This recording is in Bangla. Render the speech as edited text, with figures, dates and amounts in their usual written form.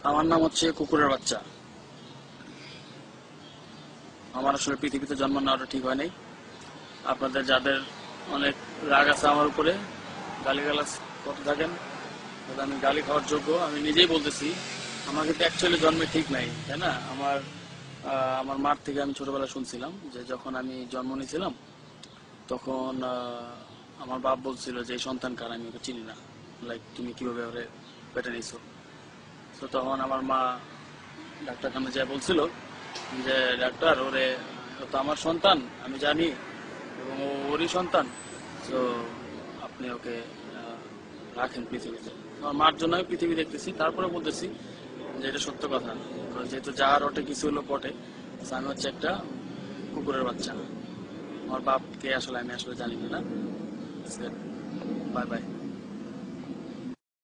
আমার নাম হচ্ছে কুকুরের বাচ্চা। আমার আসলে পৃথিবীতে জন্ম নেওয়াটা ঠিক হয় নাই। আপনাদের যাদের অনেক রাগ আছে আমার উপরে, গালিগালাজ করতে থাকেন, তাহলে আমি গালি খাওয়ার যোগ্য। আমি নিজেই বলতেছি, আমার কিন্তু অ্যাকচুয়ালি জন্মে ঠিক নাই, তাই না? আমার মার থেকে আমি ছোটবেলা শুনছিলাম যে যখন আমি জন্ম নিয়েছিলাম তখন আমার বাপ বলছিল যে এই সন্তান কার, আমি ওকে চিনি না, লাইক তুমি কিভাবে ওরে পেটে নিছো। তো তখন আমার মা ডাক্তারখানা যা বলছিল যে ডাক্তার, ও তো আমার সন্তান, আমি জানি, এবং ওরই সন্তান। তো আপনি ওকে রাখেন পৃথিবীতে। আমার মার জন্য আমি পৃথিবী দেখতেছি, তারপরে বলতেছি যে এটা সত্য কথা। যেহেতু যার ওটে কিছু হলো পটে, আমি হচ্ছে একটা কুকুরের বাচ্চা। আমার বাপকে আসলে আমি আসলে জানি না। Bye bye.